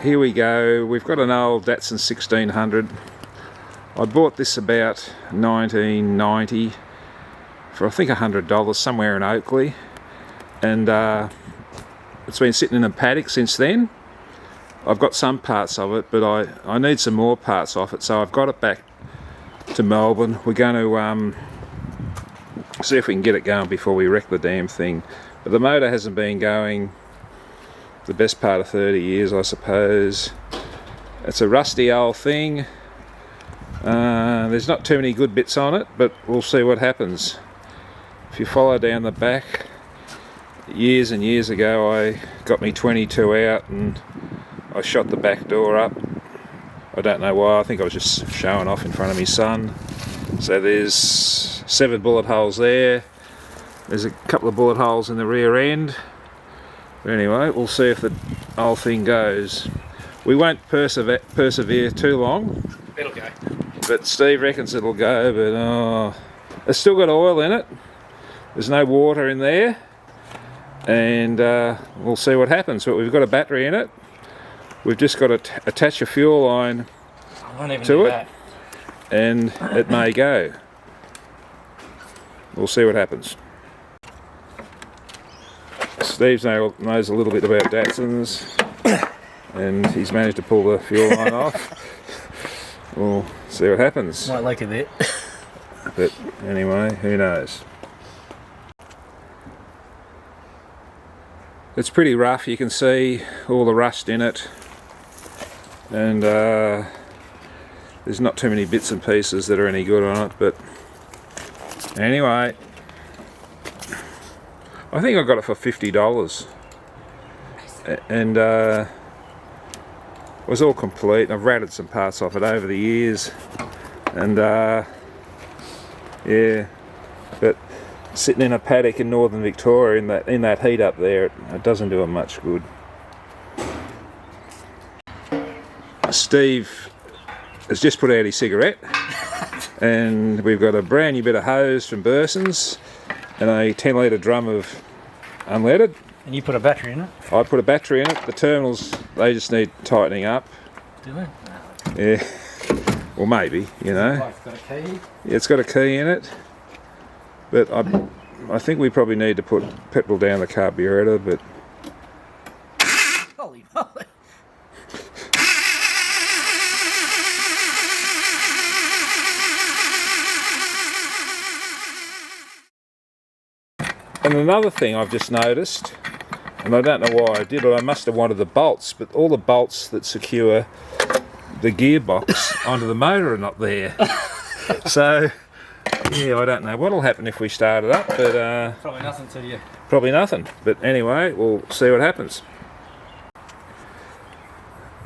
here we go. We've got an old Datsun 1600. I bought this about 1990 for I think $100 somewhere in Oakley, and it's been sitting in a paddock since then. I've got some parts of it, but I need some more parts off it, so I've got it back to Melbourne. We're going to see if we can get it going before we wreck the damn thing. But the motor hasn't been going the best part of 30 years, I suppose. It's a rusty old thing. There's not too many good bits on it, but we'll see what happens. If you follow down the back, years and years ago I got me 22 out and I shot the back door up. I don't know why, I think I was just showing off in front of my son. So there's 7 bullet holes there. There's a couple of bullet holes in the rear end. But anyway, we'll see if the whole thing goes. We won't persevere too long. It'll go. But Steve reckons it'll go, but it's still got oil in it. There's no water in there. And we'll see what happens. But we've got a battery in it. We've just got to attach a fuel line to it, and it may go. We'll see what happens. Steve knows a little bit about Datsuns, and he's managed to pull the fuel line off. We'll see what happens. Might like a bit. But anyway, who knows? It's pretty rough. You can see all the rust in it, and there's not too many bits and pieces that are any good on it. But anyway, I think I got it for $50, and it was all complete. I've ratted some parts off it over the years, and yeah, but sitting in a paddock in northern Victoria in that heat up there, it doesn't do it much good. Steve has just put out his cigarette, and we've got a brand new bit of hose from Burson's and a 10 litre drum of unleaded. And you put a battery in it? I put a battery in it. The terminals, they just need tightening up. Do they? Yeah, well maybe, you know. It's got a key. Yeah, it's got a key in it, but I think we probably need to put petrol down the carburetor, but Holy moly. And another thing I've just noticed, and I don't know why I did it, I must have wanted the bolts, but all the bolts that secure the gearbox onto the motor are not there. So, yeah, I don't know what'll happen if we start it up, but Probably nothing to you. probably nothing. But anyway, we'll see what happens.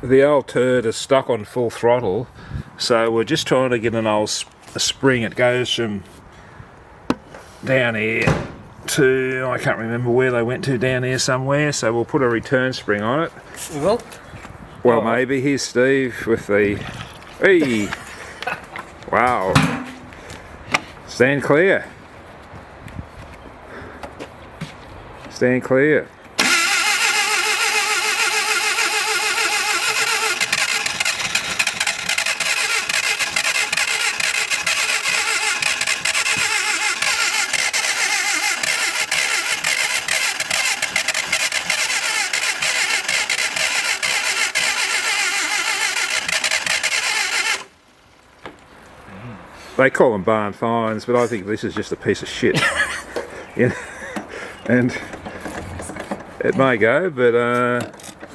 The old turd is stuck on full throttle, so we're just trying to get a spring. It goes from down here to, I can't remember where they went to, down here somewhere, so we'll put a return spring on it. We will? Well, maybe. Here's Steve with the... Hey! Wow. Stand clear. Stand clear. They call them barn finds, but I think this is just a piece of shit. You know? And it may go, but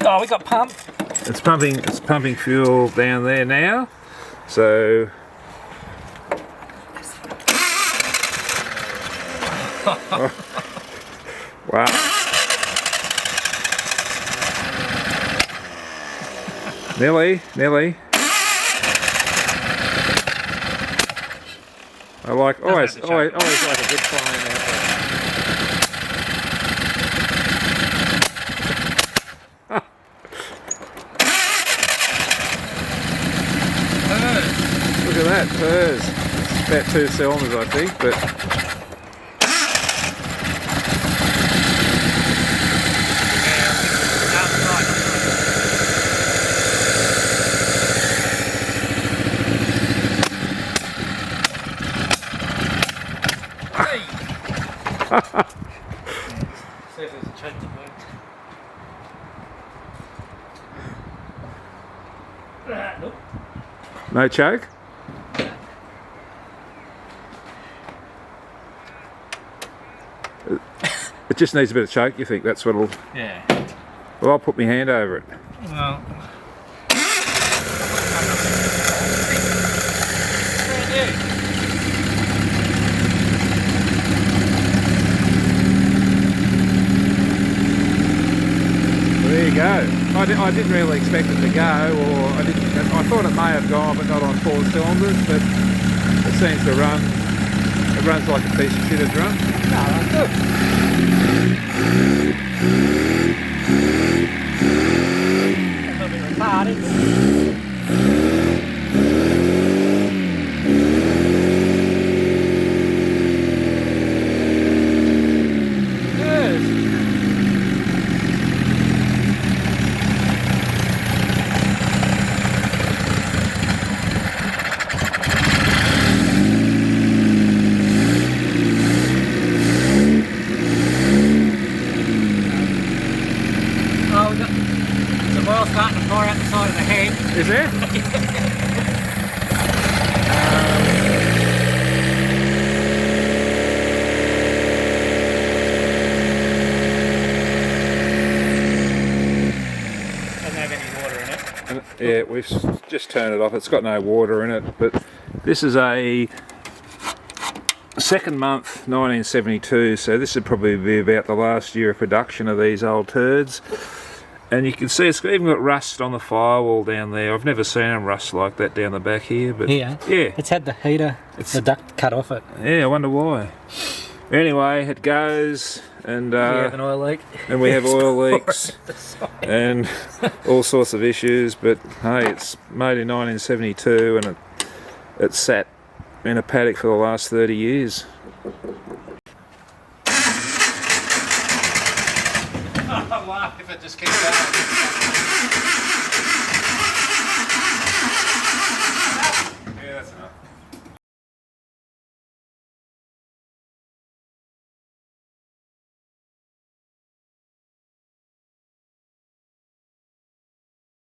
Oh, we got pump. it's pumping fuel down there now. So wow. Nearly. I like always like a good flying out there. Look at that, purrs. It's about 2 cylinders, I think, but See if there's a choke to work. Nope. No choke? It just needs a bit of choke, you think? That's what'll... Yeah. Well, I'll put my hand over it. Well. There you go. I didn't really expect it to go, or I thought it may have gone, but not on 4 cylinders. But it seems to run. It runs like a piece of shit drum. No, that's good. A little bit retarded. Yes. Oh, we got some oil starting to pour out the side of the head. Is there? Doesn't have any water in it. Yeah, we've just turned it off. It's got no water in it, but this is a second month 1972, so this would probably be about the last year of production of these old turds. And you can see it's even got rust on the firewall down there. I've never seen them rust like that down the back here, but Yeah. yeah, It's had the heater, the duct cut off it. yeah, I wonder why. Anyway, it goes, and We have an oil leak. and we have oil leaks and all sorts of issues. But hey, it's made in 1972, and it sat in a paddock for the last 30 years. I'll laugh if it just keeps